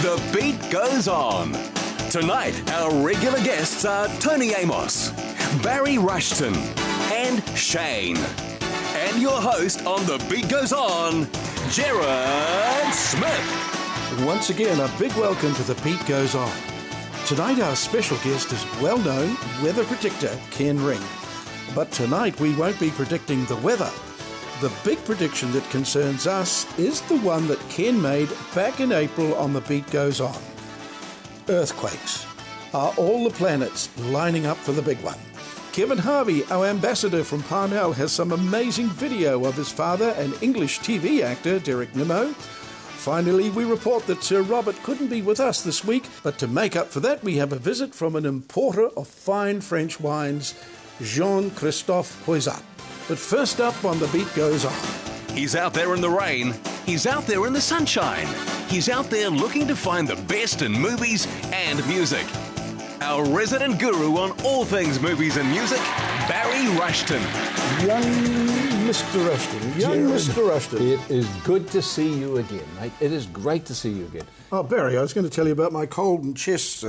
The beat goes on. Tonight, our regular guests are Tony Amos, Barry Rushton, and Shane. And your host on The Beat Goes On, Gerard Smith. Once again, a big welcome to The Beat Goes On. Tonight, our special guest is well-known weather predictor Ken Ring. But tonight, we won't be predicting the weather. The big prediction that concerns us is the one that Ken made back in April on The Beat Goes On. Earthquakes. Are all the planets lining up for the big one? Kevin Harvey, our ambassador from Parnell, has some amazing video of his father and English TV actor Derek Nimmo. Finally, we report that Sir Robert couldn't be with us this week, but to make up for that, we have a visit from an importer of fine French wines, Jean-Christophe Poisat. But first up on The Beat Goes On. He's out there in the rain. He's out there in the sunshine. He's out there looking to find the best in movies and music. Our resident guru on all things movies and music, Barry Rushton. Young Mr. Rushton. Mr. Rushton. It is good to see you again, mate. It is great to see you again. Oh, Barry, I was going to tell you about my cold and chest,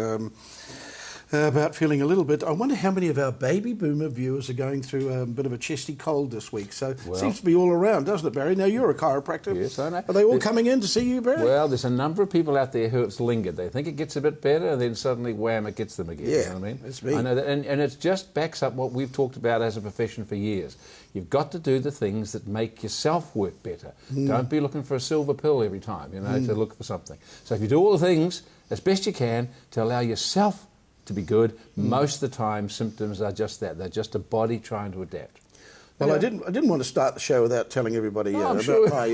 about feeling a little bit. I wonder how many of our baby boomer viewers are going through a bit of a chesty cold this week. So it seems to be all around, doesn't it, Barry? Now, you're a chiropractor. Yes, I know. Are they all coming in to see you, Barry? Well, there's a number of people out there who it's lingered. They think it gets a bit better, and then suddenly, wham, it gets them again. Yeah, you know what I mean? that's me. I know that, and it just backs up what we've talked about as a profession for years. You've got to do the things that make yourself work better. Don't be looking for a silver pill every time, to look for something. So if you do all the things as best you can to allow yourself to be good, most of the time symptoms are just that. They're just a body trying to adapt. Well, I didn't want to start the show without telling everybody about my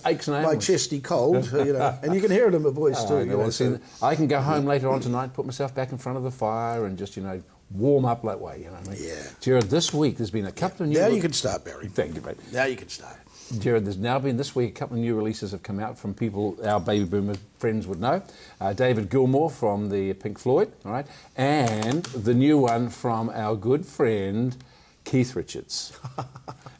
aches and my ailments. chesty cold, and you can hear it in my voice too. I can go home later on tonight, put myself back in front of the fire, and just warm up that way. You know what I mean? Yeah. Jared, this week there's been a couple of new. Now you can start, Barry. Thank you, mate. Now you can start. Jared, there's now been this week a couple of new releases have come out from people our baby boomer friends would know. David Gilmour from the Pink Floyd, all right, and the new one from our good friend Keith Richards.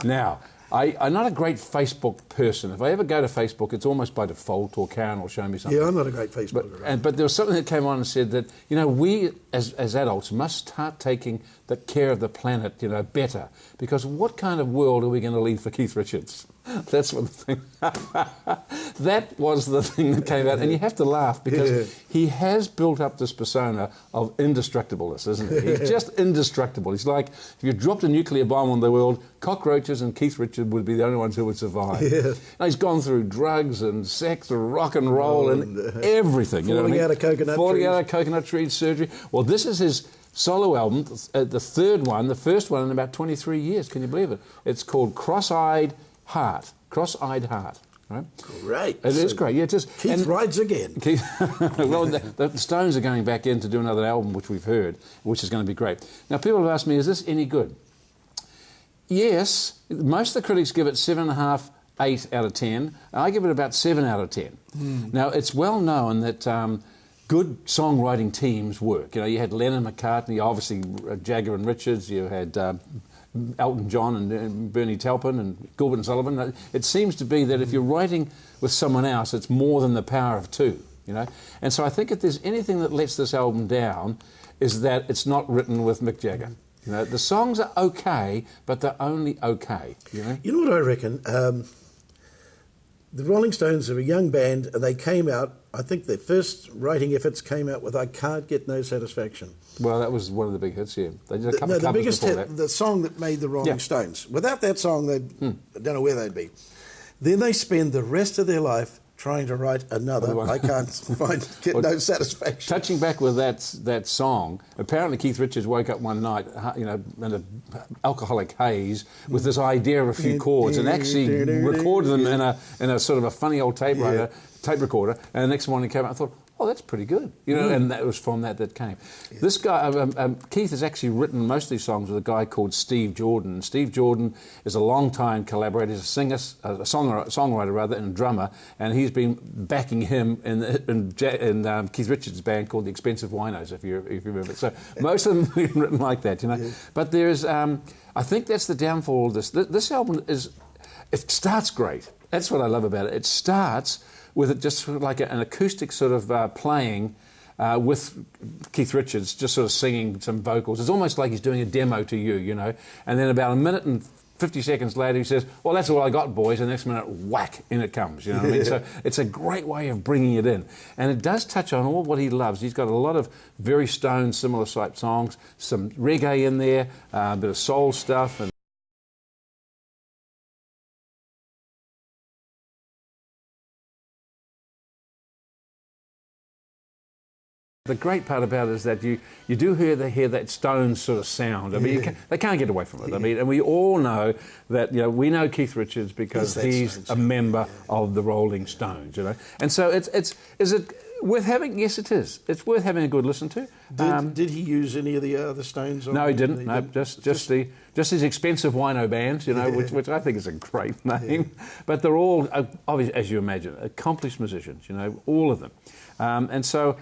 Now, I'm not a great Facebook person. If I ever go to Facebook, it's almost by default, or Karen will show me something. Yeah, I'm not a great Facebooker. But there was something that came on and said that, we as adults must start taking the care of the planet, better. Because what kind of world are we going to leave for Keith Richards? That's what the thing. That was the thing that came out, and you have to laugh because he has built up this persona of indestructibleness, isn't he? He's just indestructible. He's like if you dropped a nuclear bomb on the world, cockroaches and Keith Richards would be the only ones who would survive. Yeah. Now, he's gone through drugs and sex and rock and roll and everything. Falling out of coconut trees, surgery. Well, this is his solo album, the third one, the first one in about 23 years. Can you believe it? It's called Cross-Eyed Heart. Cross-Eyed Heart. Right? Great. It is great. Yeah, it is. Keith rides again. Well, the Stones are going back in to do another album, which we've heard, which is going to be great. Now, people have asked me, is this any good? Yes. Most of the critics give it 7.5, 8 out of 10. I give it about 7 out of 10. Now, it's well known that good songwriting teams work. You had Lennon, McCartney, obviously Jagger and Richards. You had Elton John and Bernie Taupin and Gilbert and Sullivan. It seems to be that if you're writing with someone else, it's more than the power of two, And so I think if there's anything that lets this album down is that it's not written with Mick Jagger. The songs are okay, but they're only okay, You know what I reckon? The Rolling Stones are a young band, and they came out, I think their first writing efforts came out with I Can't Get No Satisfaction. Well, that was one of the big hits, yeah. They did a couple of the biggest hit, that. The song that made the Rolling Stones. Without that song, I don't know where they'd be. Then they spend the rest of their life trying to write another I Can't Get No Satisfaction. Touching back with that song, apparently Keith Richards woke up one night, in an alcoholic haze with this idea of a few chords and actually recorded them in a sort of a funny old tape recorder, and the next morning came out and thought, oh, that's pretty good, and that was from that came. Yeah. This guy, Keith, has actually written most of these songs with a guy called Steve Jordan. Steve Jordan is a long-time collaborator. He's a singer, a songwriter, and a drummer, and he's been backing him in Keith Richards' band called the Expensive Winos, if you remember. So most of them have been written like that, Yeah. But there's, I think that's the downfall of this. This album is it starts great. That's what I love about it. It starts with it just sort of like an acoustic sort of playing with Keith Richards just sort of singing some vocals. It's almost like he's doing a demo to you, you know. And then about a minute and 50 seconds later he says, well, that's all I got, boys. And the next minute, whack, in it comes, you know what I mean? So it's a great way of bringing it in. And it does touch on all what he loves. He's got a lot of very Stone, similar type songs, some reggae in there, a bit of soul stuff. And the great part about it is that you do hear that Stone sort of sound. I mean, they can't get away from it. I mean, and we all know that, you know, we know Keith Richards because he's a member of the Rolling Stones, you know. And so is it worth having? Yes, it is. It's worth having a good listen to. Did he use any of the other Stones? No, he didn't. No, just his expensive wino band, you know, which I think is a great name. Yeah. But they're all, obviously, as you imagine, accomplished musicians, you know, all of them. And so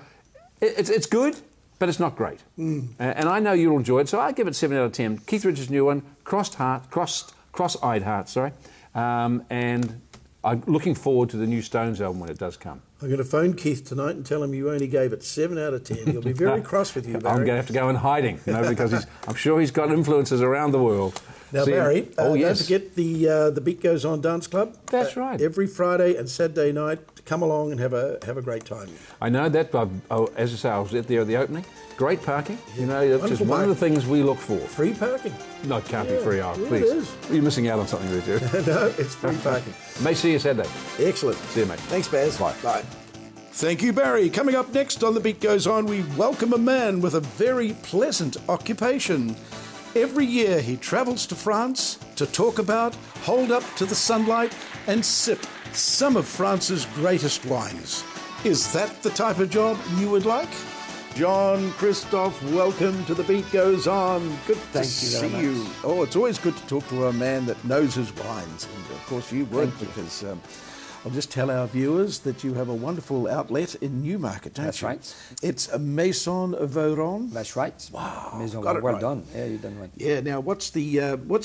it's good, but it's not great. And I know you'll enjoy it, so I give it 7 out of 10. Keith Richards' new one, Cross-Eyed Heart, sorry. And I'm looking forward to the new Stones album when it does come. I'm going to phone Keith tonight and tell him you only gave it 7 out of 10. He'll be very cross with you, Barry. I'm going to have to go in hiding, you know, because I'm sure he's got influences around the world. Now, Barry, don't forget the Beat Goes On Dance Club. That's right. Every Friday and Saturday night, come along and have a great time. I know that, but as I say, I was there at the opening. Great parking. You know, it's just one of the things we look for. Free parking. No, it can't be free. Oh, please. It is. You're missing out on something there, Joe. No, it's free parking. May see you Saturday. Excellent. See you, mate. Thanks, Baz. Bye. Bye. Thank you, Barry. Coming up next on The Beat Goes On, we welcome a man with a very pleasant occupation. Every year he travels to France to talk about, hold up to the sunlight and sip some of France's greatest wines. Is that the type of job you would like? John Christophe, welcome to The Beat Goes On. Good to see you. Oh, it's always good to talk to a man that knows his wines. And of course you would, because I'll just tell our viewers that you have a wonderful outlet in Newmarket, don't you? That's right. It's a Maison Veyron. That's right. Wow, Maison, got it well right. done. Yeah, you've done right. Yeah. Now, what's the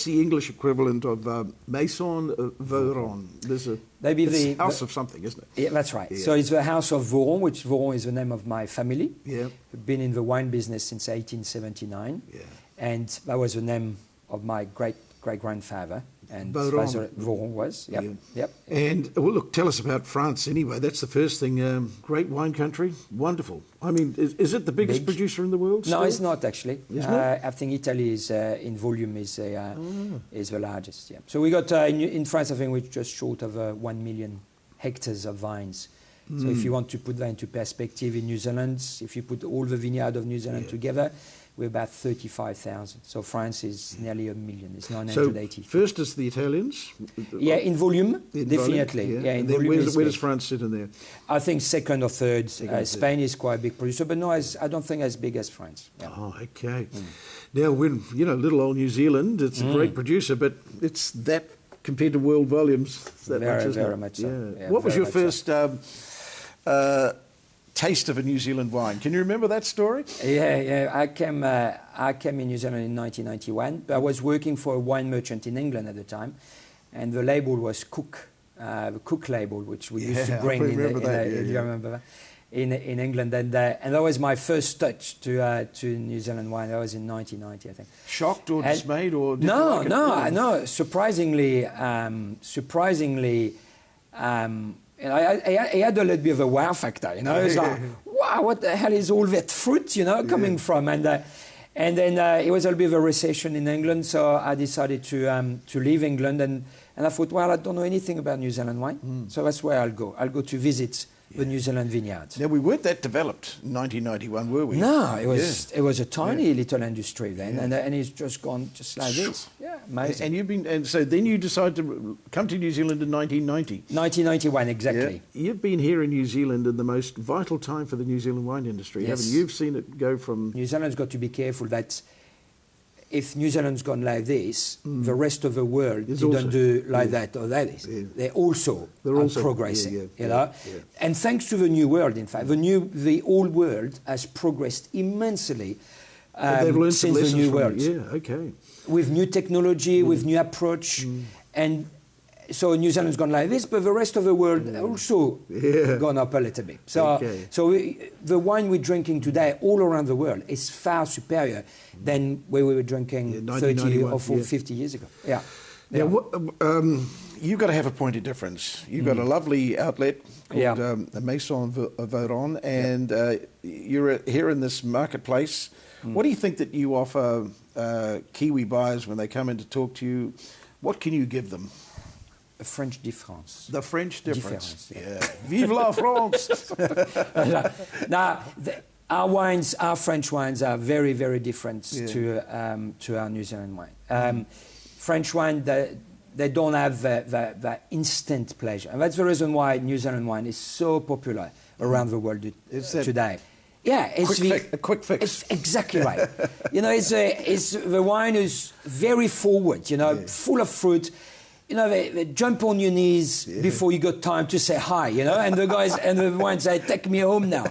English equivalent of Maison Veyron? There's a house of something, isn't it? Yeah, that's right. Yeah. So it's the House of Voron, which Voron is the name of my family. Yeah. I've been in the wine business since 1879. Yeah. And that was the name of my great-grandfather. And Voron. Voron was, yep. Yeah. Yep. And, well, look, tell us about France anyway. That's the first thing. Great wine country. Wonderful. I mean, is it the biggest producer in the world still? No, it's not actually. It's not? I think Italy is, in volume, is the largest, yeah. So we got, in France, I think we're just short of 1 million hectares of vines. So if you want to put that into perspective, in New Zealand, if you put all the vineyard of New Zealand together, we're about 35,000. So France is nearly 1 million. It's 980. So first is the Italians? Yeah, in volume, definitely. Volume, yeah. In in volume where does France sit in there? I think second or third. Spain is quite a big producer, but no, I don't think as big as France. Yeah. Oh, okay. Now, when, little old New Zealand, it's a great producer, but it's that compared to world volumes, that Very, much, isn't very it? much so. Yeah, what was very your much first taste of a New Zealand wine? Can you remember that story? Yeah. I came in New Zealand in 1991. But I was working for a wine merchant in England at the time, and the label was Cook, the Cook label, which we used to bring in. Do you remember that? In England, and that was my first touch to New Zealand wine. That was in 1990, I think. Shocked or dismayed, or did no, you like it? no. Surprisingly. I had a little bit of a wow factor, It's like, wow, what the hell is all that fruit, coming from? And then it was a little bit of a recession in England, so I decided to leave England, and I thought, well, I don't know anything about New Zealand wine, so that's where I'll go. I'll go to visit the New Zealand vineyards. Now, we weren't that developed in 1991, were we? No, it was a tiny little industry then, and it's just gone just like this. Yeah, amazing. And so then you decided to come to New Zealand in 1990. 1991, exactly. Yeah. You've been here in New Zealand in the most vital time for the New Zealand wine industry, haven't you? You've seen it go from... New Zealand's got to be careful that if New Zealand's gone like this, the rest of the world didn't do like that or that is. Yeah. They're also progressing, And thanks to the new world, in fact, the old world has progressed immensely since the new world. Yeah, okay. With new technology, with new approach, and so New Zealand's gone like this, but the rest of the world also gone up a little bit. So, the wine we're drinking today all around the world is far superior than where we were drinking 30 or 50 years ago. Yeah. You've got to have a point of difference. You've got a lovely outlet called Maison Vaudan, and you're here in this marketplace. What do you think that you offer Kiwi buyers when they come in to talk to you? What can you give them? A French difference. The French difference. Yeah. Vive la France! Now, our French wines are very, very different to our New Zealand wine. French wine, they don't have the instant pleasure. And that's the reason why New Zealand wine is so popular around the world today. Yeah, it's a quick fix. It's exactly right. It's the wine is very forward, full of fruit. They jump on your knees before you got time to say hi, and the guys and the wine say, take me home now.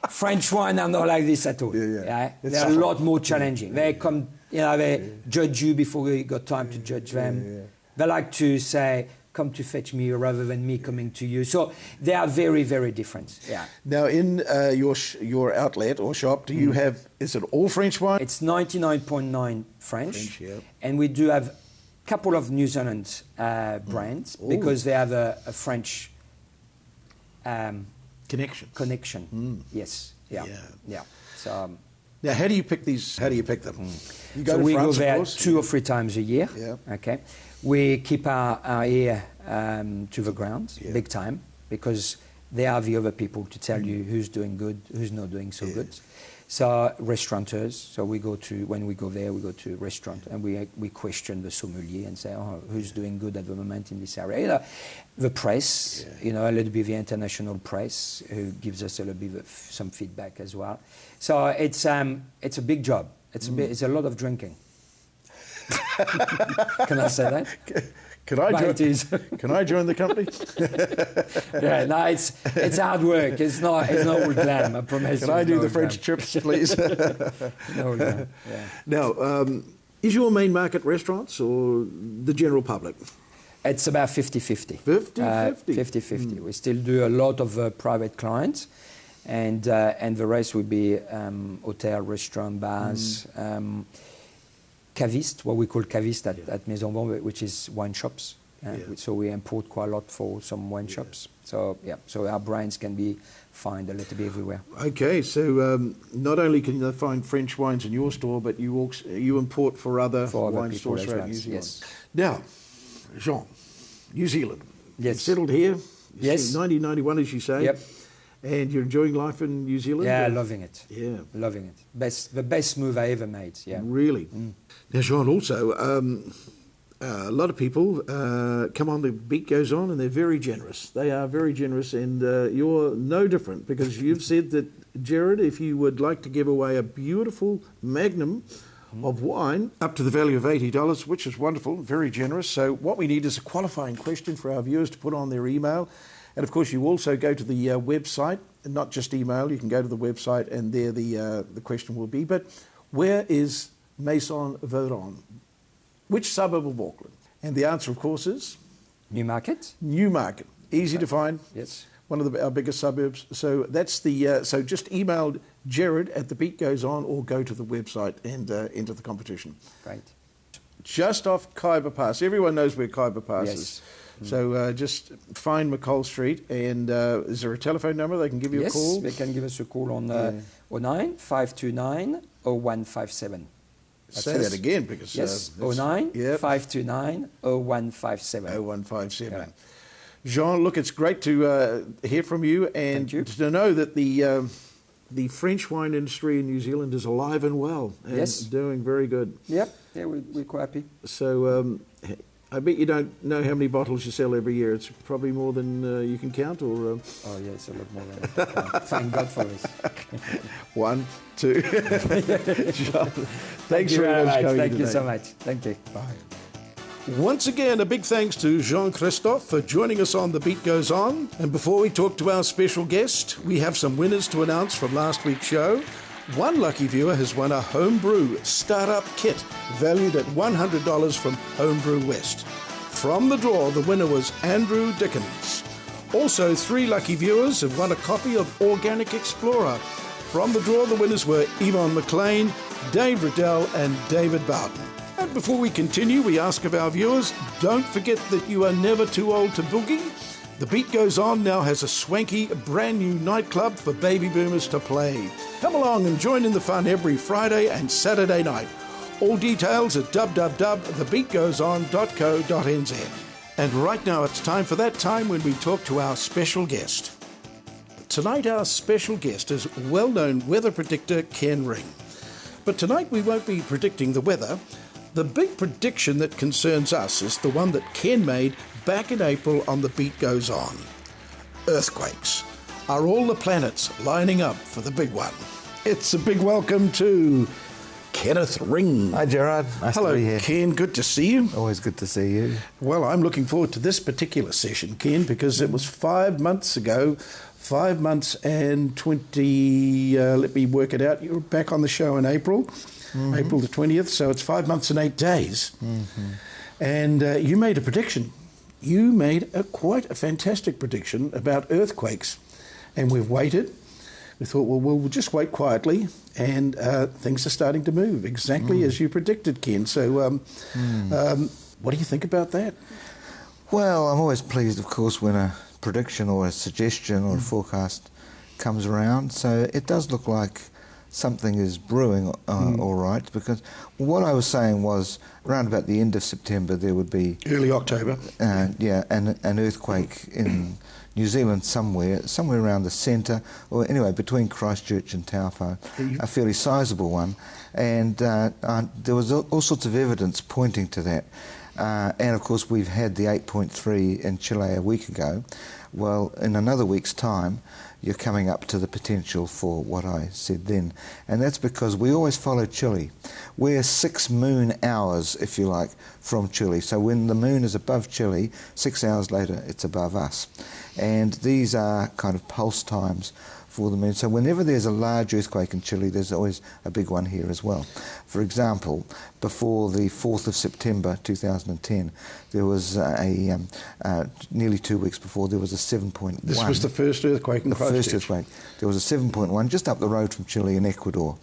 French wine are not like this at all. They're a lot more challenging. They come, they judge you before you got time to judge them. They like to say, come to fetch me rather than me coming to you. So they are very, very different. Yeah. Now, in your outlet or shop, do you have, is it all French wine? It's 99.9 French. And we do have a couple of New Zealand brands because they have a French connection. Yes. Yeah. So, now, how do you pick these? How do you pick them? You go so to we France, go there of course? 2 or 3 times a year. Yeah. Okay. We keep our ear to the ground, big time, because they are the other people to tell you who's doing good, who's not doing so good. So restaurateurs. So when we go there, we go to a restaurant and we question the sommelier and say, who's doing good at the moment in this area? The press, a little bit the international press, who gives us a little bit of some feedback as well. So it's a big job. It's a lot of drinking. Can I say that? Can I join the company? It's hard work. It's not all glam, I promise. Can I do the French trips, please? No glam. Yeah. Now, is your main market restaurants or the general public? It's about 50-50. 50-50? 50-50. We still do a lot of private clients, and the rest would be hotel, restaurant, bars, caviste, what we call caviste at Maison Vaudan, which is wine shops. So we import quite a lot for some wine shops. So our brands can be found a little bit everywhere. Okay, so not only can you find French wines in your store, but you import for other wine stores throughout New Zealand. Yes. Now, Jean, New Zealand. Yes. You settled here. Yes. 1991, as you say. Yep. And you're enjoying life in New Zealand? Yeah, loving it. Yeah. Loving it. The best move I ever made, yeah. Really? Now, Jean, also, a lot of people come on, the beat goes on, and they're very generous. They are very generous, and you're no different, because you've said that, Jared, if you would like to give away a beautiful magnum of wine up to the value of $80, which is wonderful, very generous. So what we need is a qualifying question for our viewers to put on their email. And of course, you also go to the website, and not just email. You can go to the website, and there the question will be. But where is Maison Vaudan? Which suburb of Auckland? And the answer, of course, is Newmarket. Newmarket, easy to find. Yes. One of our biggest suburbs. So that's the. So just email Jared at The Beat Goes On, or go to the website and enter the competition. Great. Just off Kaiba Pass. Everyone knows where Kaiba Pass Yes. is. So just find McColl Street, and is there a telephone number they can give you a call? Yes, they can give us a call on 09 529 0157. Say that again, because... Yes, 09 529 0157. 0157. Jean, look, it's great to hear from you, and to know that the French wine industry in New Zealand is alive and well, and doing very good. Yep, yeah, we're quite happy. So I bet you don't know how many bottles you sell every year. It's probably more than you can count, or... Oh, yeah, it's a lot more than I can count. Thank God for this. 1, 2... Jean, thanks very much. Thank you so much. Thank you. Bye. Once again, a big thanks to Jean-Christophe for joining us on The Beat Goes On. And before we talk to our special guest, we have some winners to announce from last week's show. One lucky viewer has won a homebrew startup kit valued at $100 from Homebrew West. From the draw, the winner was Andrew Dickens. Also, 3 lucky viewers have won a copy of Organic Explorer. From the draw, the winners were Yvonne McLean, Dave Riddell and David Bowden. And before we continue, we ask of our viewers, don't forget that you are never too old to boogie. The Beat Goes On now has a swanky, brand new nightclub for baby boomers to play. Come along and join in the fun every Friday and Saturday night. All details at www.thebeatgoeson.co.nz. And right now it's time for that time when we talk to our special guest. Tonight our special guest is well-known weather predictor Ken Ring. But tonight we won't be predicting the weather. The big prediction that concerns us is the one that Ken made back in April on The Beat Goes On. Earthquakes. Are all the planets lining up for the big one? It's a big welcome to Kenneth Ring. Hi Gerard, nice Hello, to be here. Ken, good to see you. Always good to see you. Well, I'm looking forward to this particular session, Ken, because it was 5 months ago, 5 months and 20, let me work it out, you were back on the show in April, April the 20th, so it's 5 months and 8 days. And you made a prediction. You made quite a fantastic prediction about earthquakes, and we've waited. We thought, well, we'll just wait quietly, and things are starting to move, exactly as you predicted, Ken. So what do you think about that? Well, I'm always pleased, of course, when a prediction or a suggestion or a forecast comes around. So it does look like something is brewing all right, because what I was saying was around about the end of September there would be... Early October. An earthquake in New Zealand somewhere around the centre, or anyway, between Christchurch and Taupo, a fairly sizable one. And there was all sorts of evidence pointing to that. And of course we've had the 8.3 in Chile a week ago. Well, in another week's time, you're coming up to the potential for what I said then. And that's because we always follow Chile. We're 6 moon hours, if you like, from Chile. So when the moon is above Chile, 6 hours later, it's above us. And these are kind of pulse times for the moon. So whenever there's a large earthquake in Chile, there's always a big one here as well. For example, before the 4th of September 2010, there was nearly 2 weeks before, there was a 7.1. This was the first earthquake in Christchurch. The first earthquake. There was a 7.1 just up the road from Chile in Ecuador.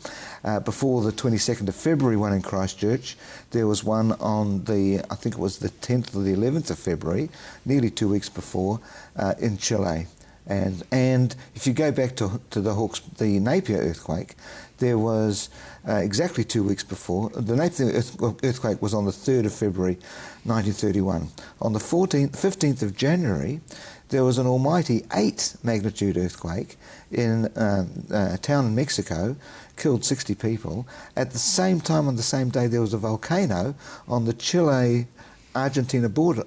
Before the 22nd of February one in Christchurch, there was one on the, I think it was the 10th or the 11th of February, nearly 2 weeks before, in Chile. And if you go back to the Napier earthquake, there was exactly 2 weeks before. The Napier earthquake was on the 3rd of February 1931. On the 15th of January, there was an almighty 8 magnitude earthquake in a town in Mexico, killed 60 people. At the same time, on the same day, there was a volcano on the Chile-Argentina border.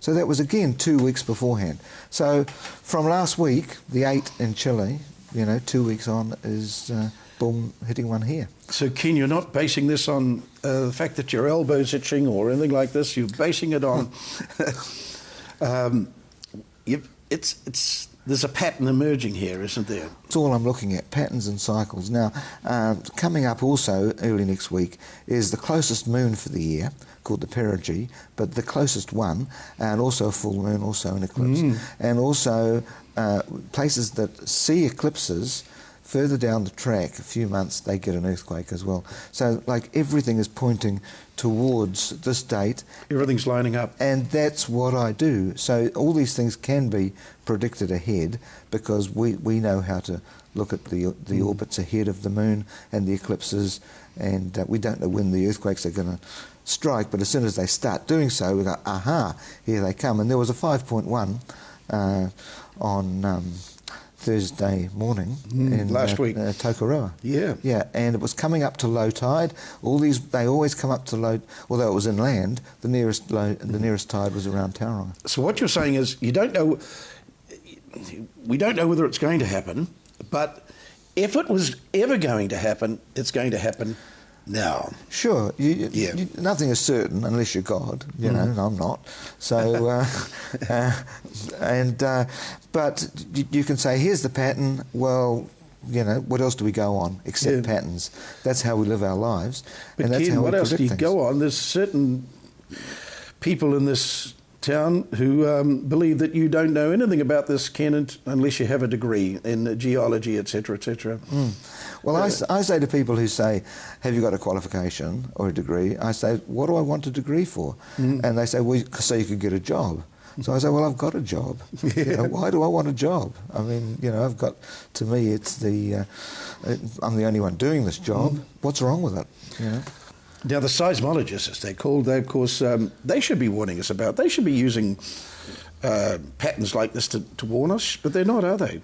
So that was again 2 weeks beforehand. So from last week, the 8 in Chile, 2 weeks on, is boom, hitting one here. So Ken, you're not basing this on the fact that your elbow's itching or anything like this. You're basing it on there's a pattern emerging here, isn't there? It's all I'm looking at, patterns and cycles. Now, coming up also early next week is the closest moon for the year, called the perigee, but the closest one, and also a full moon, also an eclipse. And also places that see eclipses further down the track, a few months, they get an earthquake as well. So, like, everything is pointing towards this date. Everything's lining up. And that's what I do. So all these things can be predicted ahead because we know how to look at the orbits ahead of the moon and the eclipses, and we don't know when the earthquakes are going to strike, but as soon as they start doing so, we go, aha, here they come. And there was a 5.1 on Thursday morning in last week, Tokoroa. Yeah, and it was coming up to low tide. They always come up to low, although it was inland. The nearest tide was around Tauranga. So what you're saying is we don't know whether it's going to happen, but if it was ever going to happen, it's going to happen now. Sure. Nothing is certain unless you're God, and I'm not. So, but you can say, here's the pattern. Well, what else do we go on except patterns? That's how we live our lives. But and that's Ken, how what we else do you things. go on? There's certain people in this town who believe that you don't know anything about this, Ken, unless you have a degree in geology, etc., etc. Well, I say to people who say, have you got a qualification or a degree? I say, what do I want a degree for? And they say, well, so you could get a job. So I say, well, I've got a job. You know, why do I want a job? I mean, you know, to me, it's I'm the only one doing this job. What's wrong with it? You know? Now, the seismologists, as they're called, they, of course, they should be warning us about. They should be using patterns like this to warn us, but they're not, are they?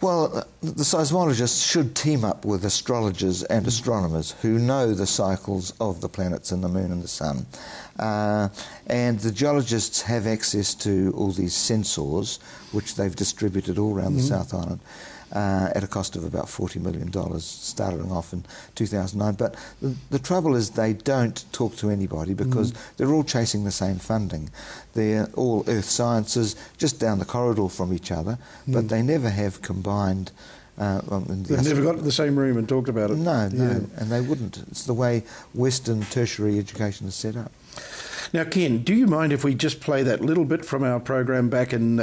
Well, the seismologists should team up with astrologers and astronomers who know the cycles of the planets and the moon and the sun. And the geologists have access to all these sensors, which they've distributed all around the South Island, at a cost of about $40 million, starting off in 2009. But the trouble is they don't talk to anybody because they're all chasing the same funding. They're all earth sciences, just down the corridor from each other, but they never have combined... They've never got to the same room and talked about it. No, and they wouldn't. It's the way Western tertiary education is set up. Now, Ken, do you mind if we just play that little bit from our program back in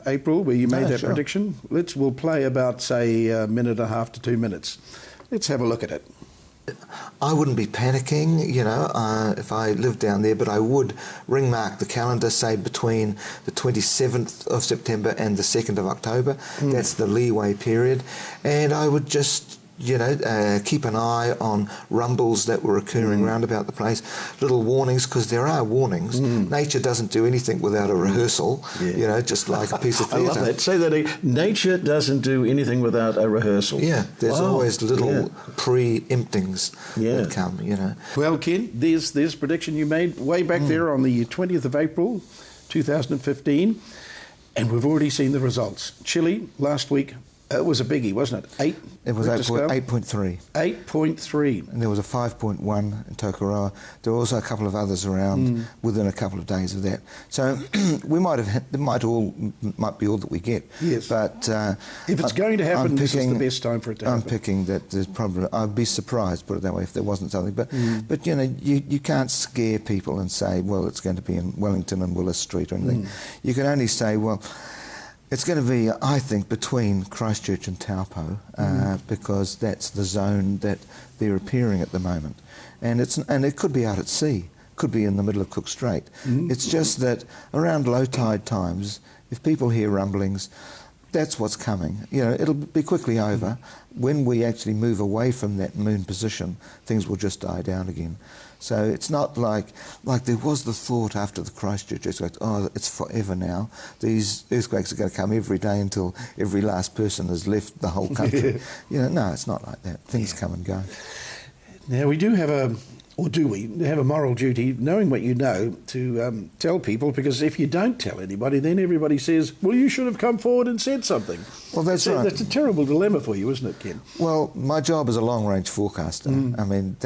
April where you made that prediction? We'll play about, say, a minute and a half to 2 minutes. Let's have a look at it. I wouldn't be panicking, you know, if I lived down there, but I would ring mark the calendar, say between the 27th of September and the 2nd of October. That's the leeway period. And I would just... you know, keep an eye on rumbles that were occurring round about the place, little warnings, because there are warnings. Nature doesn't do anything without a rehearsal, you know, just like a piece of theatre. I love that. Say that again. Nature doesn't do anything without a rehearsal. Yeah, there's always little pre-emptings that come, you know. Well, Ken, there's prediction you made way back there on the 20th of April, 2015, and we've already seen the results. Chile last week, it was a biggie, wasn't it? It was 8.3. 8.3. And there was a 5.1 in Tokoroa. There were also a couple of others around within a couple of days of that. So we might be all that we get. Yes. But if it's going to happen, this is the best time for it to happen. I'm picking that there's probably... I'd be surprised, put it that way, if there wasn't something. But you know, you can't scare people and say, well, it's going to be in Wellington and Willis Street or anything. You can only say, well... it's going to be, I think, between Christchurch and Taupo, because that's the zone that they're appearing at the moment. And it could be out at sea, could be in the middle of Cook Strait. It's just that around low tide times, if people hear rumblings, that's what's coming. You know, it'll be quickly over. When we actually move away from that moon position, things will just die down again. So it's not like there was the thought after the Christchurch earthquake, oh, it's forever now. These earthquakes are going to come every day until every last person has left the whole country. You know, no, it's not like that. Things come and go. Now, we do have or do we have a moral duty, knowing what you know, to tell people, because if you don't tell anybody, then everybody says, well, you should have come forward and said something. Well, that's right. That's a terrible dilemma for you, isn't it, Ken? Well, my job is a long-range forecaster. I mean,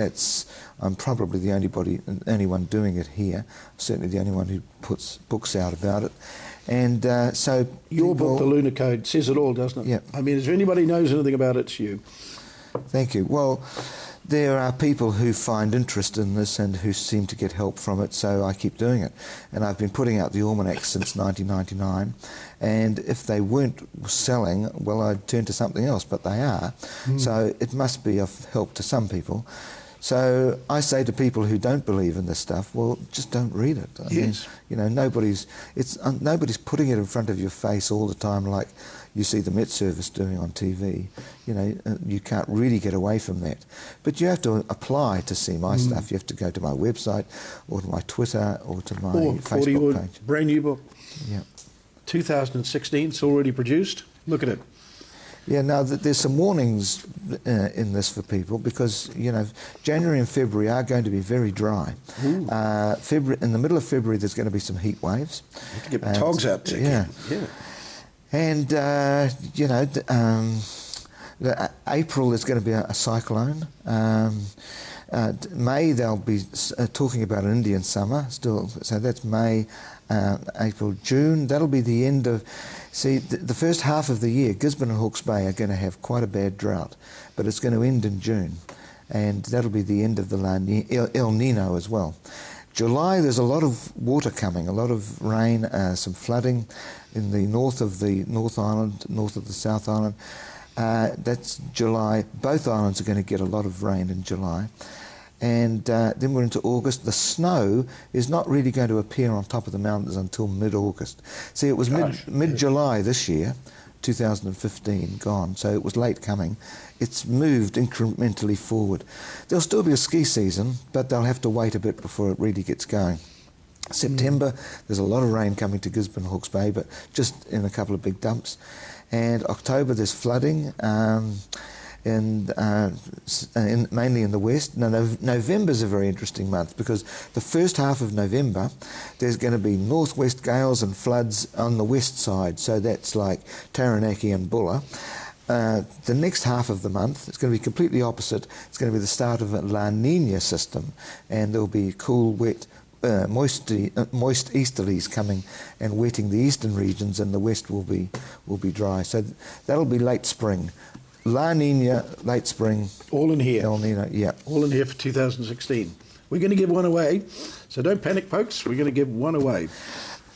I'm probably the only one doing it here, certainly the only one who puts books out about it. And so... Your book, The Lunar Code, says it all, doesn't it? Yeah. I mean, if anybody knows anything about it, it's you. Thank you. Well, there are people who find interest in this and who seem to get help from it, so I keep doing it. And I've been putting out the almanac since 1999, and if they weren't selling, well, I'd turn to something else, but they are. So it must be of help to some people. So I say to people who don't believe in this stuff, well, just don't read it. I mean, you know, nobody's putting it in front of your face all the time like you see the Met Service doing on TV. You know, you can't really get away from that. But you have to apply to see my stuff. You have to go to my website or to my Twitter or to my Facebook page. Brand new book. Yeah. 2016, it's already produced. Look at it. Yeah, now there's some warnings in this for people because, you know, January and February are going to be very dry. In the middle of February, there's going to be some heat waves. You have to get the togs out too. Yeah. And, you know, April is going to be a cyclone. May, they'll be talking about an Indian summer still. So that's May, April, June. That'll be the end of... See, the first half of the year, Gisborne and Hawke's Bay are going to have quite a bad drought, but it's going to end in June. And that'll be the end of the El Nino as well. July, there's a lot of water coming, a lot of rain, some flooding in the north of the North Island, north of the South Island. That's July. Both islands are going to get a lot of rain in July. And then we're into August. The snow is not really going to appear on top of the mountains until mid-August. See, it was mid-July this year, 2015, gone, so it was late coming. It's moved incrementally forward. There'll still be a ski season, but they'll have to wait a bit before it really gets going. September, there's a lot of rain coming to Gisborne, Hawke's Bay, but just in a couple of big dumps. And October, there's flooding. Mainly in the west. Now, November's a very interesting month because the first half of November there's going to be northwest gales and floods on the west side, so that's like Taranaki and Bulla. The next half of the month it's going to be completely opposite. It's going to be the start of a La Nina system, and there'll be cool, wet, moist easterlies coming and wetting the eastern regions, and the west will be dry. So that'll be late spring. La Nina, late spring. All in here. El Nino, yeah. All in here for 2016. We're going to give one away, so don't panic, folks. We're going to give one away.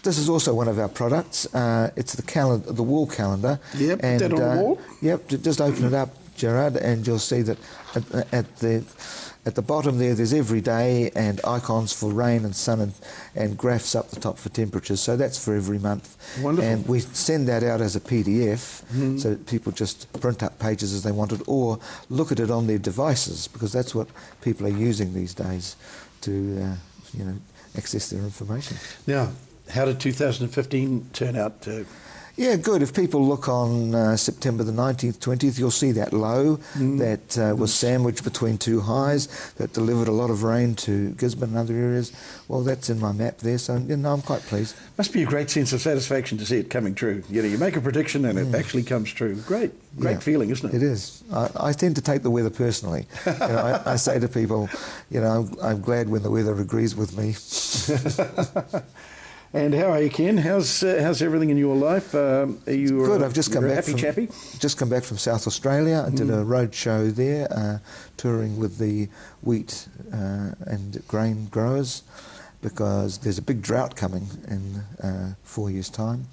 This is also one of our products. It's the wall calendar. Yep, and, put that on the wall. Yep, just open it up, Gerard, and you'll see that at the bottom there's every day and icons for rain and sun and graphs up the top for temperatures. So that's for every month. Wonderful. And we send that out as a PDF, so that people just print up pages as they want it, or look at it on their devices, because that's what people are using these days to access their information. Now, how did 2015 turn out? Yeah, good. If people look on September the 19th, 20th, you'll see that low that was sandwiched between two highs that delivered a lot of rain to Gisborne and other areas. Well, that's in my map there, so I'm quite pleased. Must be a great sense of satisfaction to see it coming true. You make a prediction and it actually comes true. Great feeling, isn't it? It is. I tend to take the weather personally. I say to people, I'm glad when the weather agrees with me. And how are you, Ken? How's everything in your life? Are you good? I've just come back Just come back from South Australia. I did a road show there, touring with the wheat and grain growers, because there's a big drought coming in 4 years' time.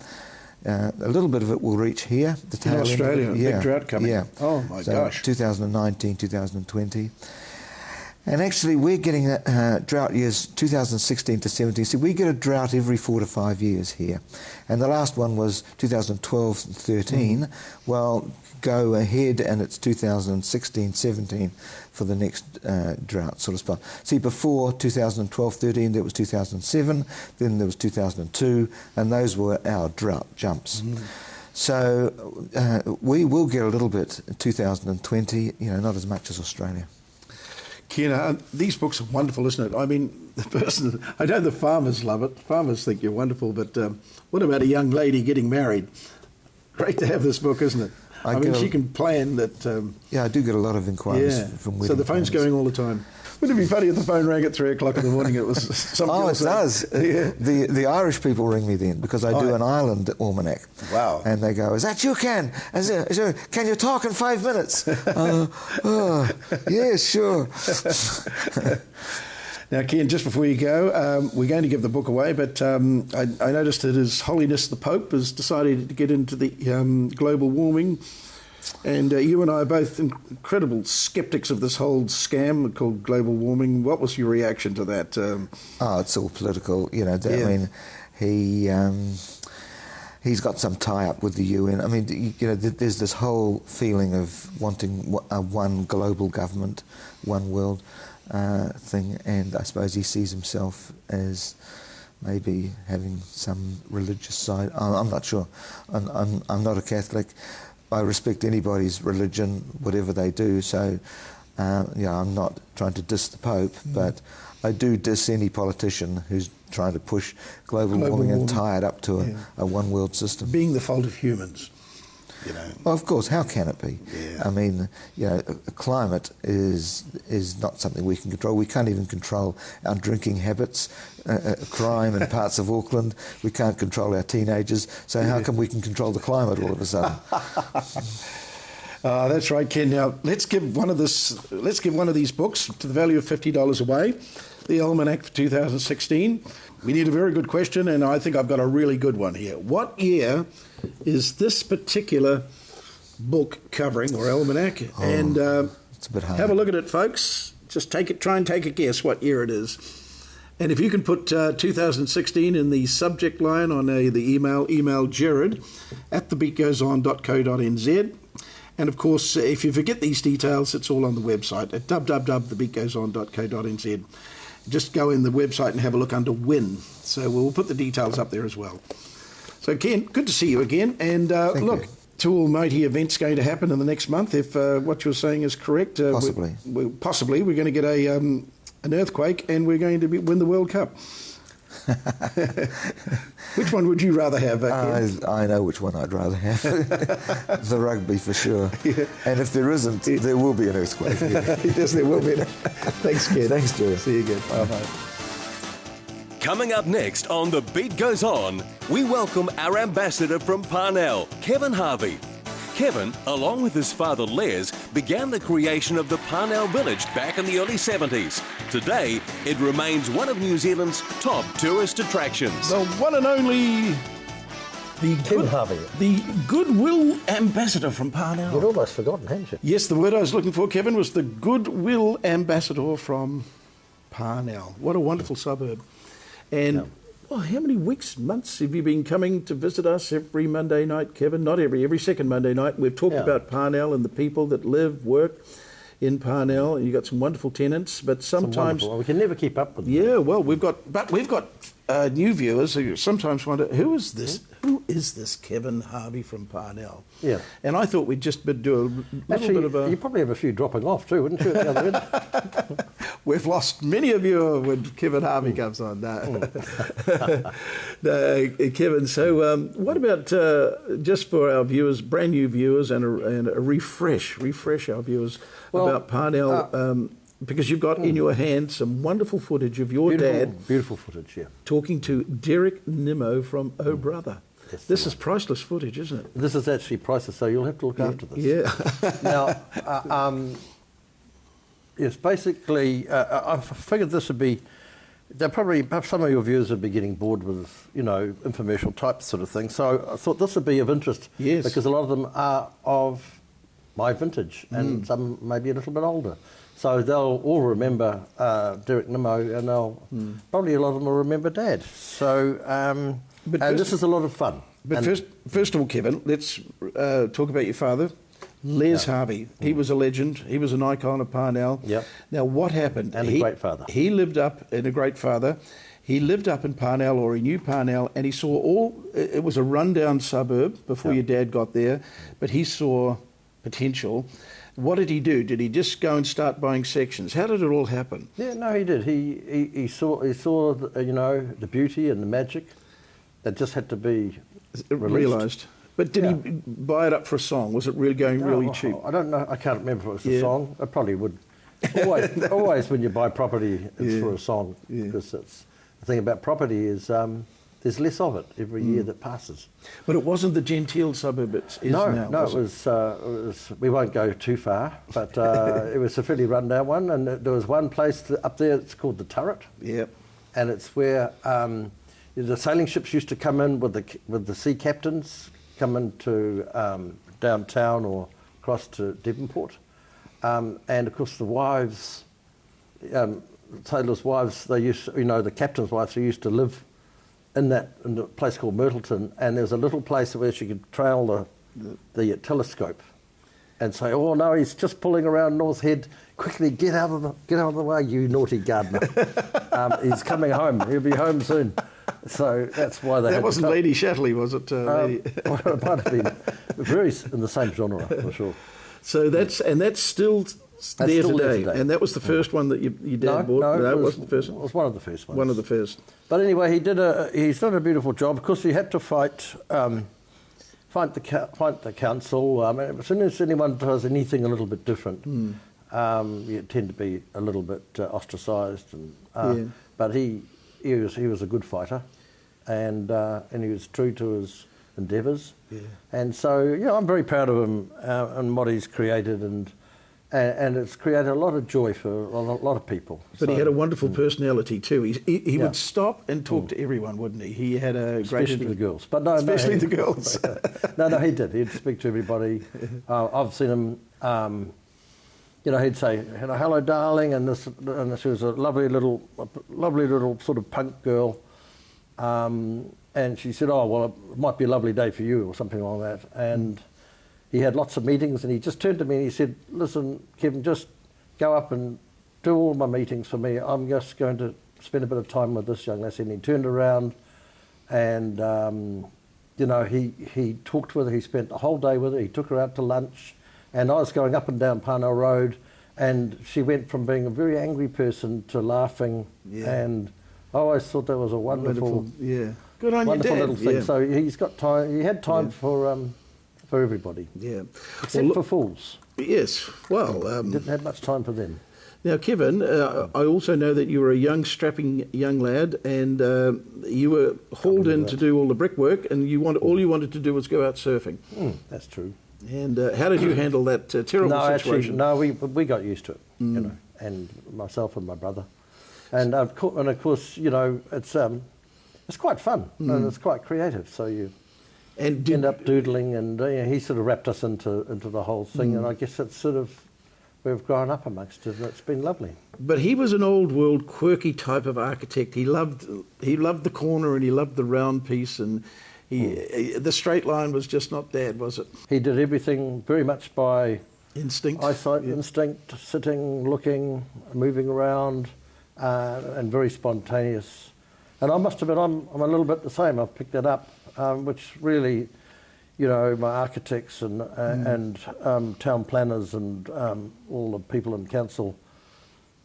A little bit of it will reach here. In Australia, big drought coming. Yeah. Oh my gosh. 2019, 2020. And actually, we're getting drought years 2016 to 17. So we get a drought every 4 to 5 years here. And the last one was 2012 and 13. Well, go ahead, and it's 2016, 17 for the next drought sort of spot. See, before 2012, 13, there was 2007, then there was 2002, and those were our drought jumps. So we will get a little bit in 2020, not as much as Australia. Ken, these books are wonderful, isn't it? I mean, I know the farmers love it. Farmers think you're wonderful, but what about a young lady getting married? Great to have this book, isn't it? I mean, she can plan that. I do get a lot of inquiries from wedding. So the phone's going all the time. Wouldn't it be funny if the phone rang at 3 o'clock in the morning? It was something. Oh, it does. Yeah. The Irish people ring me then, because I do an island almanac. Wow. And they go, "Is that you, Ken? Can you talk in 5 minutes?" Yeah, sure. Now, Ken, just before you go, we're going to give the book away, but I noticed that His Holiness the Pope has decided to get into the global warming. And you and I are both incredible sceptics of this whole scam called global warming. What was your reaction to that? It's all political. I mean, he's got some tie-up with the UN. I mean, there's this whole feeling of wanting a one global government, one world thing, and I suppose he sees himself as maybe having some religious side. I'm not sure. I'm not a Catholic. I respect anybody's religion, whatever they do, so I'm not trying to diss the Pope, but I do diss any politician who's trying to push global warming and tie it up to a one world system. Being the fault of humans, Well, of course, how can it be? Yeah. I mean, climate is not something we can control. We can't even control our drinking habits, crime in parts of Auckland. We can't control our teenagers. So how come we can control the climate all of a sudden? That's right, Ken. Now let's give one of these books to the value of $50 away. the almanac for 2016. We need a very good question, and I think I've got a really good one here. What year is this particular book covering, or almanac? And it's a bit hard. have a look at it, folks. Just try and take a guess what year it is. And if you can put 2016 in the subject line on the email Jared at thebeatgoeson.co.nz. And of course, if you forget these details, it's all on the website at www.thebeatgoeson.co.nz. Just go in the website and have a look under Win. So we'll put the details up there as well. So Ken, good to see you again. And look, two almighty events going to happen in the next month, if what you're saying is correct. Possibly. Possibly. We're going to get an earthquake, and we're going to win the World Cup. Which one would you rather have? I know which one I'd rather have. The rugby, for sure. Yeah. And if there isn't, there will be an earthquake. Yes, there will be. Thanks, Ken. Thanks, Jerry. See you again. Bye-bye. Coming up next on The Beat Goes On, we welcome our ambassador from Parnell, Kevin Harvey. Kevin, along with his father Les, began the creation of the Parnell Village back in the early 70s. Today, it remains one of New Zealand's top tourist attractions. The one and only... Kevin Harvey. The Goodwill Ambassador from Parnell. You'd almost forgotten, hadn't you? Yes, the word I was looking for, Kevin, was the Goodwill Ambassador from Parnell. What a wonderful suburb. And how many weeks, months have you been coming to visit us every Monday night, Kevin? Not every second Monday night. We've talked about Parnell and the people that live, work in Parnell. And you've got some wonderful tenants, but sometimes... We can never keep up with them. Yeah, well, we've got new viewers who sometimes wonder, who is this? Who is this Kevin Harvey from Parnell? Yeah. And I thought we'd just do a little bit of a... You probably have a few dropping off too, wouldn't you, at the other end? We've lost many of you when Kevin Harvey comes on. No. Kevin, so what about, just for our viewers, brand new viewers, and a refresh our viewers about Parnell, because you've got in your hand some wonderful footage of your dad. Beautiful footage, yeah. Talking to Derek Nimmo from Oh Brother. This is priceless footage, isn't it? This is actually priceless, so you'll have to look after this. Yeah. Now, yes, basically, I figured this would be... Perhaps some of your viewers would be getting bored with, infomercial type sort of thing. So I thought this would be of interest. Yes. Because a lot of them are of my vintage, and some maybe a little bit older. So they'll all remember Derek Nimmo, and probably a lot of them will remember Dad. So, this is a lot of fun. But first of all, Kevin, let's talk about your father, Les Harvey. He was a legend. He was an icon of Parnell. Yep. Now, what happened? And a great father. He lived up in Parnell, or he knew Parnell, and he saw it was a rundown suburb before your dad got there, but he saw potential. What did he do? Did he just go and start buying sections? How did it all happen? Yeah, no, he did. He saw the beauty and the magic that just had to be realised. But did he buy it up for a song? Was it really going really cheap? I don't know. I can't remember if it was a song. I probably would. Always when you buy property, it's for a song. Because the thing about property is there's less of it every year that passes. But it wasn't the genteel suburb it is now. No, it was. We won't go too far, but it was a fairly rundown one. And there was one place up there. It's called the Turret. Yep. And it's where the sailing ships used to come in with the sea captains, come into downtown or across to Devonport, and of course the wives, sailors' wives. They used, the captains' wives who used to live in a place called Myrtleton, and there's a little place where she could trail the telescope, and say, "Oh no, he's just pulling around North Head. Quickly, get out of the way, you naughty gardener. He's coming home. He'll be home soon." So that's why they. That wasn't Lady Shatterley, was it? Well, it might have been very in the same genre for sure. So that's still there today, and that was the first one that your dad bought. No, it wasn't the first one. It was one of the first ones. One of the first. But anyway, he's done a beautiful job. Of course, he had to fight the council. As soon as anyone does anything a little bit different, you tend to be a little bit ostracised. But he was a good fighter, and he was true to his endeavours. Yeah. And so, I'm very proud of him and what he's created, and and it's created a lot of joy for a lot of people. But he So- had a wonderful personality too. He Yeah. would stop and talk to everyone, wouldn't he? He had a great Especially the girls. But no, Especially no, the girls. no, he did. He'd speak to everybody. I've seen him. He'd say, "Hello, darling," and she was a lovely little sort of punk girl. And she said, "Oh, well, it might be a lovely day for you," or something like that. And he had lots of meetings, and he just turned to me and he said, "Listen, Kevin, just go up and do all my meetings for me. I'm just going to spend a bit of time with this young lassie." And he turned around and, he talked with her. He spent the whole day with her. He took her out to lunch. And I was going up and down Parnell Road, and she went from being a very angry person to laughing. Yeah. And I always thought that was a wonderful yeah. Good on you, wonderful Dad. little thing. Yeah. So he's got time. He had time for everybody, Yeah. except Well, for fools. yes. Well, Didn't have much time for them. now, Kevin, I also know that you were a young, strapping young lad, and you were hauled in to do all the brickwork, and all you wanted to do was go out surfing. That's true. And how did you handle that terrible No, situation? actually, no. We got used to it, and myself and my brother, and of course, it's quite fun and it's quite creative. So you And end up doodling, and he sort of wrapped us into the whole thing, and I guess it's sort of we've grown up amongst it, and it's been lovely. But he was an old world, quirky type of architect. He loved the corner and he loved the round piece, and the straight line was just not Dad, was it? He did everything very much by Instinct. eyesight, Yeah. instinct, sitting, looking, moving around, and very spontaneous. And I must admit, I'm a little bit the same. I've picked that up, which really, my architects and town planners and all the people in council,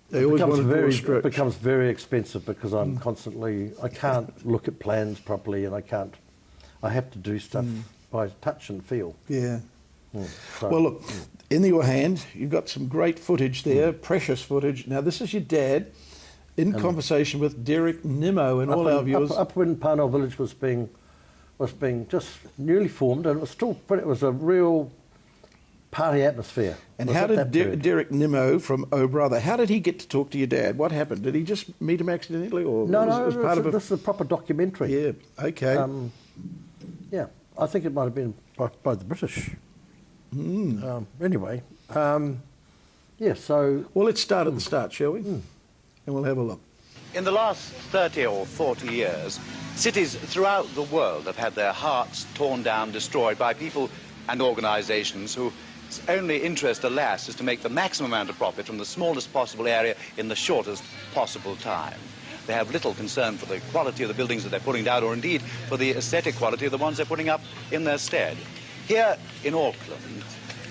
They always wanted more it strokes. becomes very expensive because I'm constantly, I can't look at plans properly, and I have to do stuff by touch and feel. Yeah. So- Well, look, in your hand, you've got some great footage there, precious footage. Now, this is your dad in conversation with Derek Nimmo, and all our viewers. Up when Parnell Village was being just newly formed, and it was a real party atmosphere. And Was how it did that period? Derek Nimmo from Oh Brother, how did he get to talk to your dad? What happened? Did he just meet him accidentally, or No, was part of this is a proper documentary. Yeah, okay. Yeah, I think it might have been by the British. Anyway, so Well, let's start at the start, shall we? And we'll have a look. In the last 30 or 40 years, cities throughout the world have had their hearts torn down, destroyed by people and organizations whose only interest, alas, is to make the maximum amount of profit from the smallest possible area in the shortest possible time. They have little concern for the quality of the buildings that they're putting down, or indeed for the aesthetic quality of the ones they're putting up in their stead. Here in Auckland,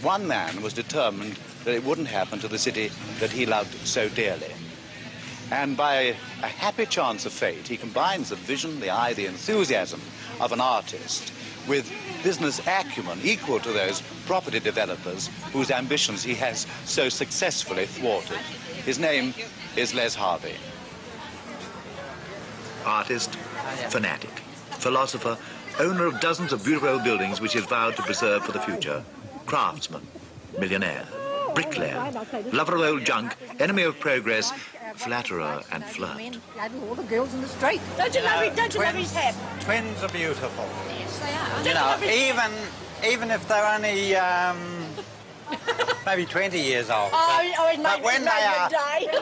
one man was determined that it wouldn't happen to the city that he loved so dearly. And by a happy chance of fate, he combines the vision, the eye, the enthusiasm of an artist with business acumen equal to those property developers whose ambitions he has so successfully thwarted. His name is Les Harvey. Artist, fanatic, philosopher, owner of dozens of beautiful old buildings which he has vowed to preserve for the future, craftsman, millionaire, bricklayer, lover of old junk, enemy of progress, flatterer and flirt. All the girls in the street. Don't you love it? Don't you love his hat? Twins are beautiful. Yes, they are. You know, even if they're only maybe 20 years old. But when they are,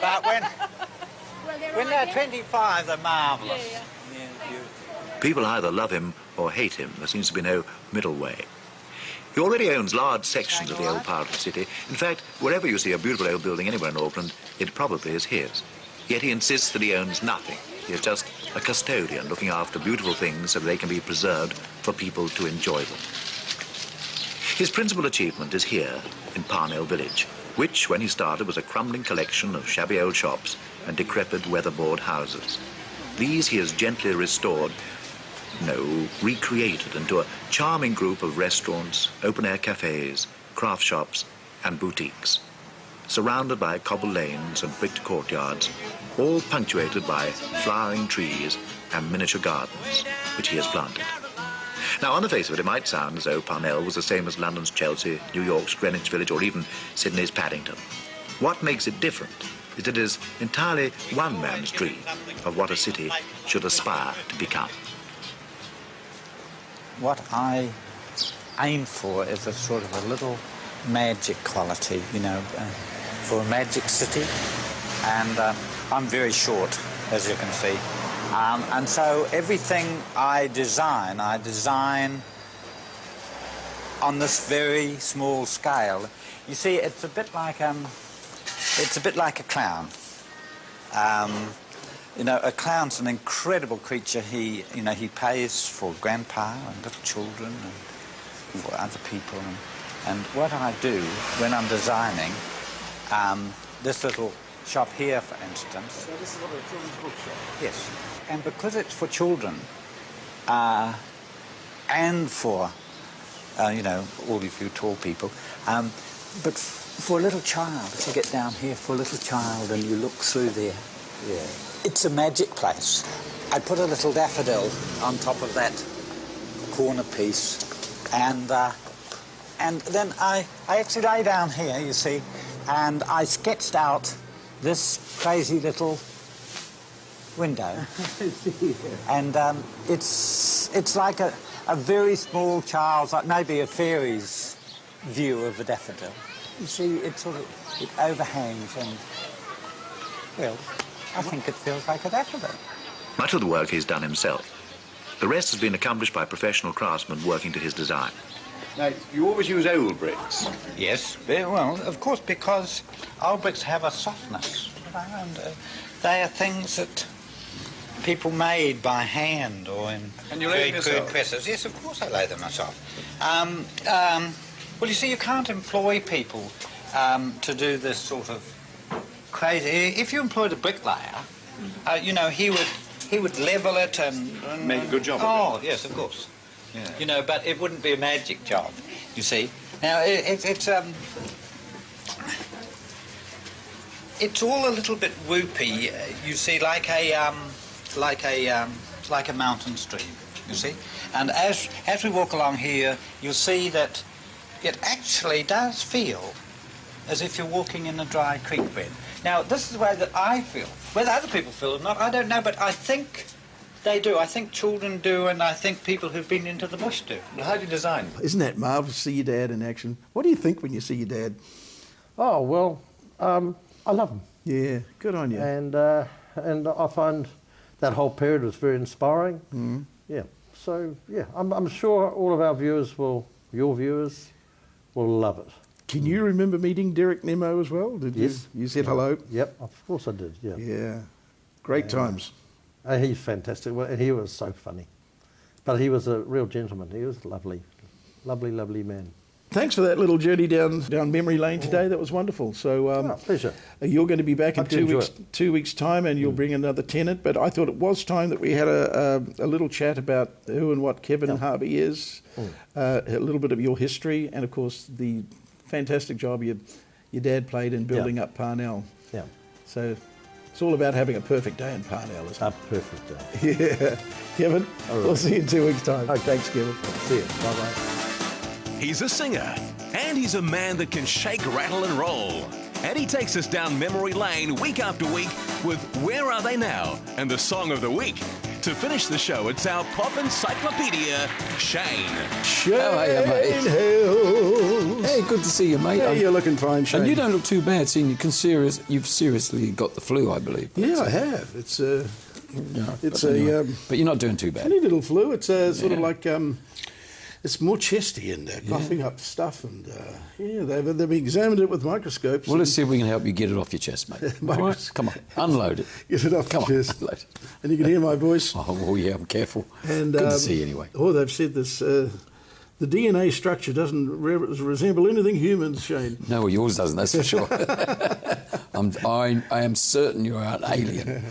but when they're 25, they're marvellous. Yeah. People either love him or hate him. There seems to be no middle way. He already owns large sections of the old part of the city. In fact, wherever you see a beautiful old building anywhere in Auckland, it probably is his. Yet he insists that he owns nothing. He is just a custodian looking after beautiful things so that they can be preserved for people to enjoy them. His principal achievement is here in Parnell Village, which, when he started, was a crumbling collection of shabby old shops and decrepit weatherboard houses. These he has gently recreated into a charming group of restaurants, open-air cafes, craft shops and boutiques, surrounded by cobble lanes and bricked courtyards, all punctuated by flowering trees and miniature gardens, which he has planted. Now, on the face of it, it might sound as though Parnell was the same as London's Chelsea, New York's Greenwich Village, or even Sydney's Paddington. What makes it different is that it is entirely one man's dream of what a city should aspire to become. What I aim for is a sort of a little magic quality, you know, for a magic city. And I'm very short, as you can see. And so everything I design on this very small scale. You see, it's a bit like a clown. You know, a clown's an incredible creature. He pays for grandpa and little children and for other people. And what I do when I'm designing this little shop here, for instance. So this is what a children's bookshop. Yes. And because it's for children and for, you know, all of you tall people, but for a little child, if you get down here for a little child and you look through there, yeah, it's a magic place. I put a little daffodil on top of that corner piece, and then I actually lay down here, you see, and I sketched out this crazy little window. And it's like a very small child's, like maybe a fairy's view of a daffodil. You see, it overhangs and, well, I think it feels like a daffodil. Much of the work he's done himself. The rest has been accomplished by professional craftsmen working to his design. Now, you always use old bricks? Yes, very well, of course, because old bricks have a softness, you know, and they are things that people made by hand or in very crude presses. Yes, of course I lay them myself. Well, you see, you can't employ people to do this sort of crazy... If you employed a bricklayer, you know, he would level it and make a good job of it. Oh, yes, of course. Yeah. You know, but it wouldn't be a magic job, you see. Now, it's all a little bit whoopy, you see, like a mountain stream, you see. And as we walk along here, you'll see that it actually does feel as if you're walking in a dry creek bed. Now, this is the way that I feel. Whether other people feel or not, I don't know, but I think they do. I think children do, and I think people who've been into the bush do. How do you design? Isn't that marvellous to see your dad in action? What do you think when you see your dad? Oh, well, I love him. Yeah, good on you. And I find that whole period was very inspiring. Mm. Yeah, so, yeah, I'm sure all of our viewers your viewers will love it. Can you remember meeting Derek Nemo as well? Did yes. You said hello? Yep, of course I did, yeah. Yeah, great times. He's fantastic, and he was so funny. But he was a real gentleman. He was a lovely, lovely, lovely man. Thanks for that little journey down memory lane today. That was wonderful. So, pleasure. You're going to be back in 2 weeks' time, and you'll bring another tenant. But I thought it was time that we had a little chat about who and what Kevin Harvey is, a little bit of your history, and of course the fantastic job your dad played in building up Parnell. Yeah. So it's all about having a perfect day in Parnell, isn't it? A perfect day. Yeah. Kevin, we'll see you in 2 weeks' time. Okay. Thanks, Kevin. See you. Bye-bye. He's a singer, and he's a man that can shake, rattle and roll. And he takes us down memory lane week after week with Where Are They Now? And the Song of the Week. To finish the show, it's our pop encyclopedia, Shane. Shane, how are you, mate? Hills. Hey, good to see you, mate. Hey, you're looking fine, Shane. And you don't look too bad, seeing you've seriously got the flu, I believe. Yeah, I have. It's but you're not doing too bad. Funny little flu. It's sort of like it's more chesty and coughing up stuff, and they've examined it with microscopes. Well, let's see if we can help you get it off your chest, mate. Right? Come on, unload it. Get it off your chest. Unload it. And you can hear my voice. Oh, well, yeah, I'm careful. And, good to see you anyway. Oh, they've said this. The DNA structure doesn't resemble anything humans, Shane. No, well, yours doesn't, that's for sure. I am certain you're an alien.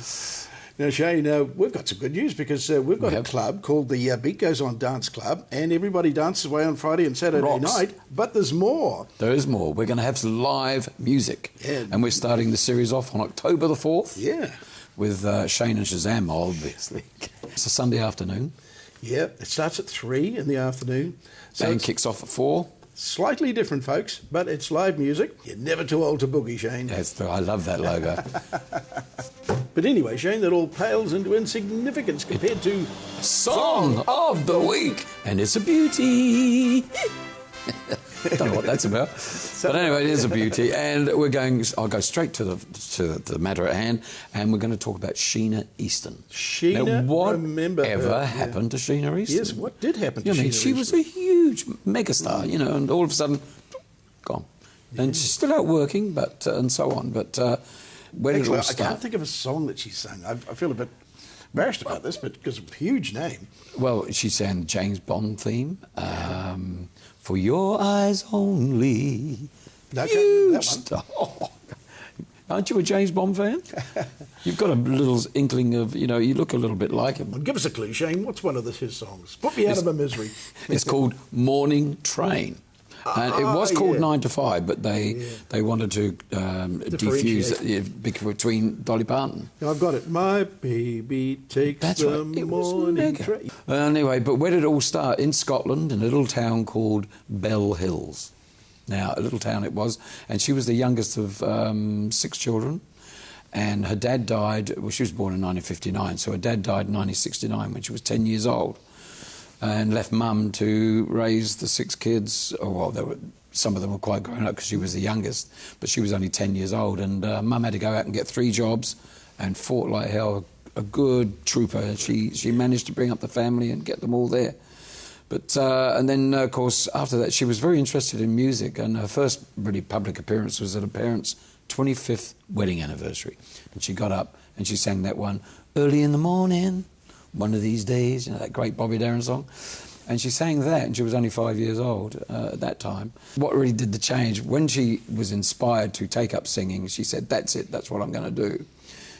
Now, Shane, we've got some good news because we've got a club called the Beat Goes On Dance Club, and everybody dances away on Friday and Saturday night, but there's more. There is more. We're going to have some live music, and we're starting the series off on October the 4th. Yeah. With Shane and Shazam, obviously. It's a Sunday afternoon. Yeah, it starts at 3 in the afternoon. So Band it's kicks off at 4. slightly different, folks, but it's live music. You're never too old to boogie, Shane. I love that logo. But anyway, Shane, that all pales into insignificance compared to Song of the Week, and it's a beauty. Don't know what that's about, but anyway, it is a beauty. And I'll go straight to the matter at hand, and we're going to talk about Sheena Easton. Sheena, now, what remember ever her, happened to Sheena Easton? Yes, what did happen to I mean, Sheena she was a huge megastar, and all of a sudden, gone. And she's still out working, but and so on. But where did it all start? I can't think of a song that she sang. I feel a bit embarrassed about this, but because of a huge name. Well, she sang the James Bond theme. For your eyes only. No, Huge that star. Aren't you a James Bond fan? You've got a little inkling of, you look a little bit like him. Well, give us a clue, Shane. What's one of his songs? Put me out of my misery. It's called Morning Train. And it was called 9 to 5, but they wanted to defuse between Dolly Parton. I've got it. My baby takes the morning train. Anyway, but where did it all start? In Scotland, in a little town called Bell Hills. Now, a little town it was, and she was the youngest of 6 children. And her dad died, well, she was born in 1959, so her dad died in 1969 when she was 10 years old. And left mum to raise the 6 kids. Some of them were quite grown up because she was the youngest, but she was only 10 years old. And mum had to go out and get 3 jobs and fought like hell, a good trooper. She managed to bring up the family and get them all there. But and then, of course, after that, she was very interested in music, and her first really public appearance was at her parents' 25th wedding anniversary. And she got up and she sang that one, Early in the Morning, One of These Days, that great Bobby Darin song. And she sang that, and she was only 5 years old at that time. What really did the change, when she was inspired to take up singing, she said, that's it, that's what I'm going to do.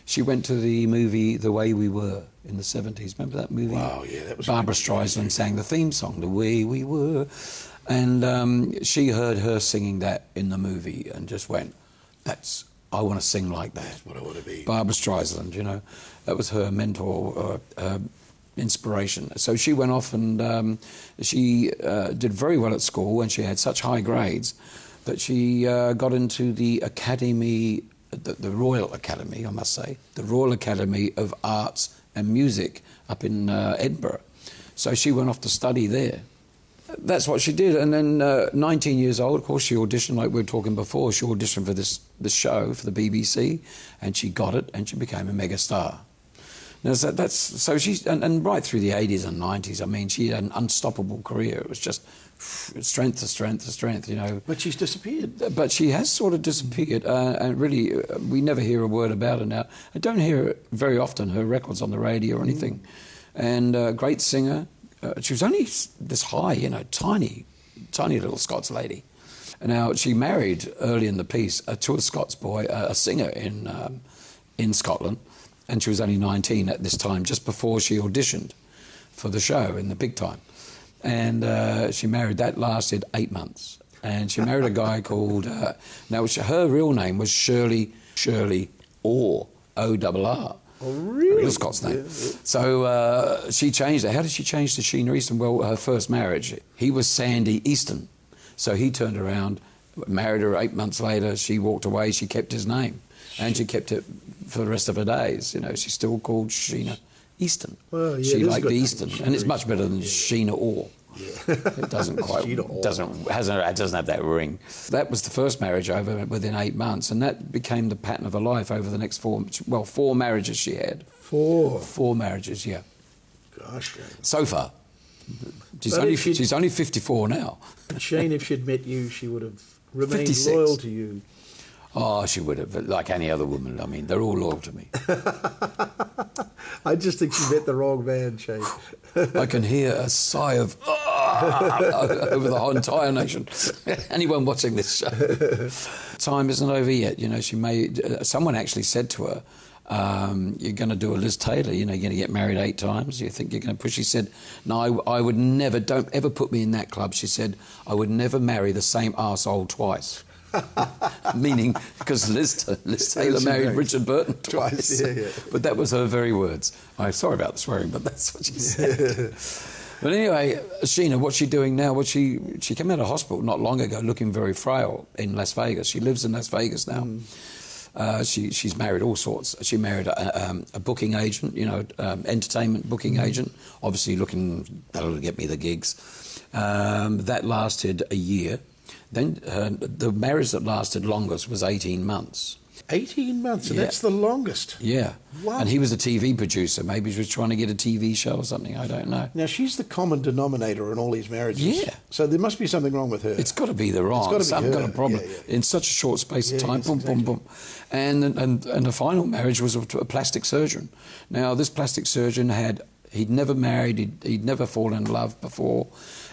She went to the movie The Way We Were in the 70s. Remember that movie? Wow, yeah, that was Barbara Streisand sang the theme song, The Way We Were. And she heard her singing that in the movie and just went, I want to sing like that. That's what I want to be. Barbara Streisand, that was her mentor, inspiration. So she went off and she did very well at school, and she had such high grades that she got into the Academy, the Royal Academy, I must say, the Royal Academy of Arts and Music up in Edinburgh. So she went off to study there. That's what she did. And then 19 years old, of course, she auditioned, like we were talking before, she auditioned for this show for the BBC, and she got it, and she became a mega star. Now, so she's, and right through the 80s and 90s, I mean, she had an unstoppable career. It was just strength to strength to strength, But she's disappeared. But she has sort of disappeared, and really, we never hear a word about her now. I don't hear very often her records on the radio or anything. And great singer. She was only this high, tiny little Scots lady. Now, she married early in the piece to a Scots boy, a singer in Scotland, and she was only 19 at this time, just before she auditioned for the show in the big time. And she married, that lasted 8 months. And she married a guy called, now her real name was Shirley Orr, O-R-R. Oh, really? The Scots name. Yeah. So she changed it. How did she change to Sheena Easton? Well, her first marriage, he was Sandy Easton. So he turned around, married her 8 months later. She walked away. She kept his name. And she kept it for the rest of her days. She's still called Sheena Easton. Well, yeah, she liked the Easton. And it's much better than Sheena Orr. Yeah. It doesn't quite, doesn't have that ring. That was the first marriage over within 8 months, and that became the pattern of her life over the next 4 marriages she had. 4 marriages, yeah. Gosh. So far. She's only 54 now. Shane, if she'd met you, she would have remained 56. loyal to you. Oh, she would have, like any other woman. I mean, they're all loyal to me. I just think she met the wrong man, Shane. I can hear a sigh of over the whole entire nation. Anyone watching this show. Time isn't over yet. She may. Someone actually said to her, "You're going to do a Liz Taylor. You're going to get married 8 times. You think you're going to push?" She said, "No, I would never. Don't ever put me in that club." She said, "I would never marry the same arsehole twice." Meaning, because Liz Taylor married Richard Burton twice. Yeah. But that was her very words. I'm sorry about the swearing, but that's what she said. But anyway, Sheena, what's she doing now? She came out of hospital not long ago looking very frail in Las Vegas. She lives in Las Vegas now. She's married all sorts. She married a booking agent, entertainment booking agent, obviously looking, that'll get me the gigs. That lasted a year. Then the marriage that lasted longest was 18 months. 18 months, and that's the longest. Yeah. Wow. And he was a TV producer. Maybe he was trying to get a TV show or something. I don't know. Now, she's the common denominator in all these marriages. Yeah. So there must be something wrong with her. It's got to be the wrong. It's got to be her. Got a problem. Yeah. In such a short space of time. Yes, boom, exactly. boom, boom. And the final marriage was to a plastic surgeon. Now, this plastic surgeon he'd never married, he'd never fallen in love before,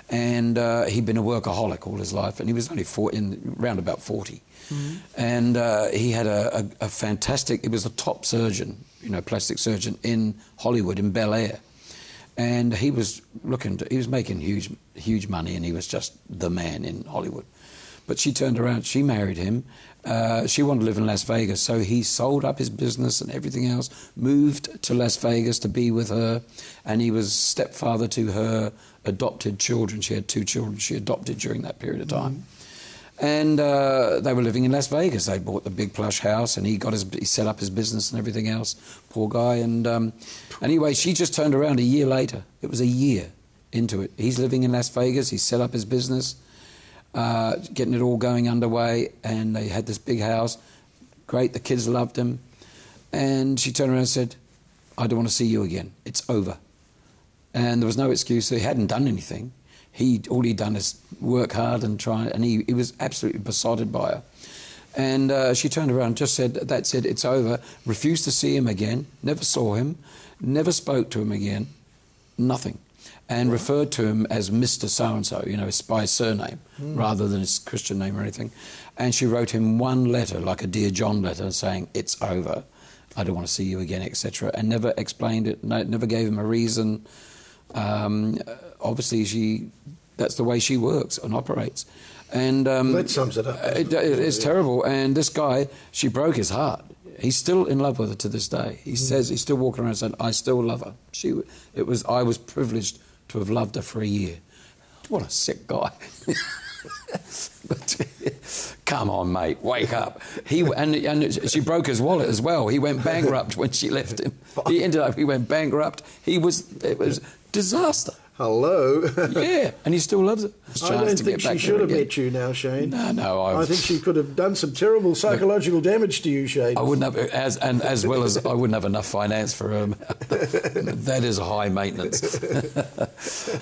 and he'd been a workaholic all his life, and he was only around about 40. Mm-hmm. And he had a fantastic, he was a top surgeon, plastic surgeon in Hollywood, in Bel Air. And he was making huge money, and he was just the man in Hollywood. But she turned around, she married him. She wanted to live in Las Vegas, so he sold up his business and everything else, moved to Las Vegas to be with her, and he was stepfather to her adopted children. She had 2 children she adopted during that period of time. Mm-hmm. And they were living in Las Vegas. They bought the big plush house, and he set up his business and everything else. Poor guy. And anyway, she just turned around a year later. It was a year into it. He's living in Las Vegas. He set up his business, getting it all going underway, and they had this big house. Great. The kids loved him. And she turned around and said, "I don't want to see you again. It's over." And there was no excuse. He hadn't done anything. All he'd done is work hard and try, and he was absolutely besotted by her. And she turned around and just said, it's over, refused to see him again, never saw him, never spoke to him again, nothing. And referred to him as Mr. So-and-so, by his surname, rather than his Christian name or anything. And she wrote him one letter, like a Dear John letter, saying, "It's over, I don't want to see you again," etc. And never explained it, never gave him a reason. Obviously, that's the way she works and operates. And that sums it up. It's terrible. And this guy, she broke his heart. He's still in love with her to this day. He says he's still walking around saying, "I still love her." I was privileged to have loved her for a year. What a sick guy. But, come on, mate, wake up. And she broke his wallet as well. He went bankrupt when she left him. He went bankrupt. It was disaster. Hello. Yeah, and he still loves it. I don't think she should have met you now, Shane. No. I think she could have done some terrible psychological damage to you, Shane. I wouldn't have, as well as I wouldn't have enough finance for her. That is high maintenance.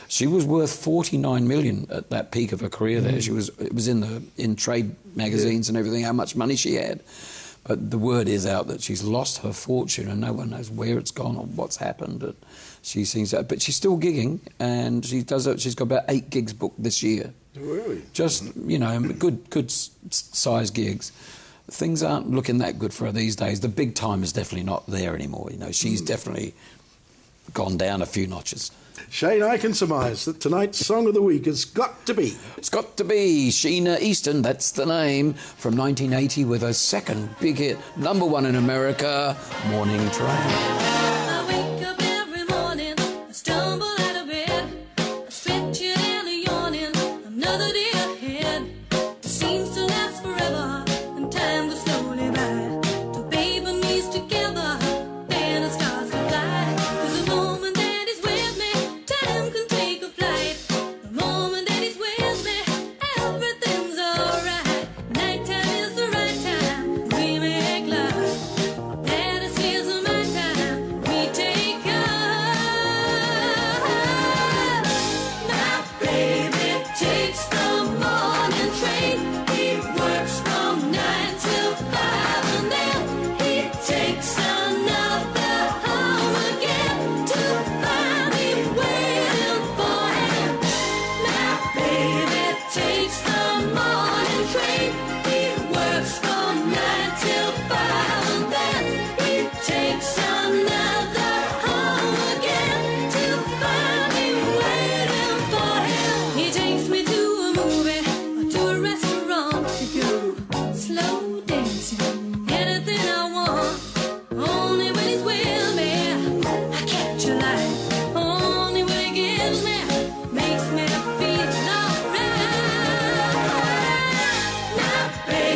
She was worth $49 million at that peak of her career. There, it was in trade magazines and everything. How much money she had. But the word is out that she's lost her fortune, and no one knows where it's gone or what's happened. She sings that, but she's still gigging, and she's got about 8 gigs booked this year. Really? Just good size gigs. Things aren't looking that good for her these days. The big time is definitely not there anymore. She's definitely gone down a few notches. Shane, I can surmise that tonight's song of the week has got to be. It's got to be Sheena Easton, that's the name, from 1980 with her second big hit, #1 in America, Morning Train.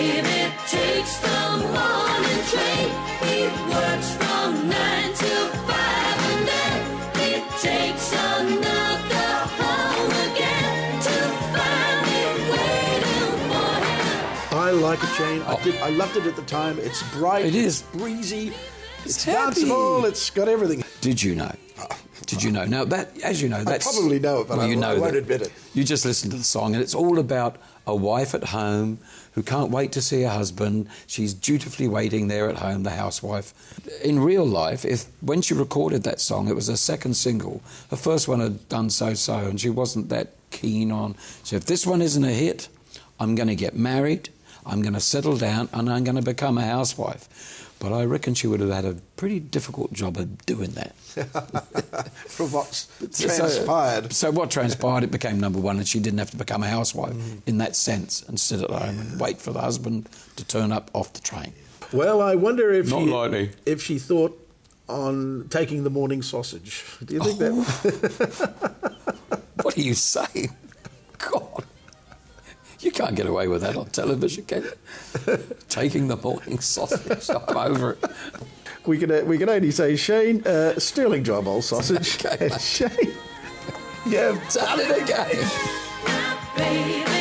David takes the morning train. He works from 9 till 5 and then he takes another home again to find it waiting for him. I like it, Shane. I loved it at the time. It's bright. It is. It's breezy. It's happy. danceable. It's got everything. Did you know? Did you know? Now, that, as you know, that's... I probably know it, but I won't admit it. You just listen to the song, and it's all about a wife at home who can't wait to see her husband. She's dutifully waiting there at home, the housewife. In real life, when she recorded that song, it was her second single. Her first one had done so-so, and she wasn't that keen on... So if this one isn't a hit, I'm going to get married, I'm going to settle down, and I'm going to become a housewife. But I reckon she would have had a pretty difficult job of doing that. From what's transpired. So what transpired, it became number one, and she didn't have to become a housewife in that sense and sit at home and wait for the husband to turn up off the train. Well, I wonder if Not she thought on taking the morning sausage. Do you think that? What are you saying? God. You can't get away with that on television, can you? Taking the morning sausage. I'm over it. We can only say, Shane, sterling job, old sausage. Okay, Shane, yeah, done it again. Baby.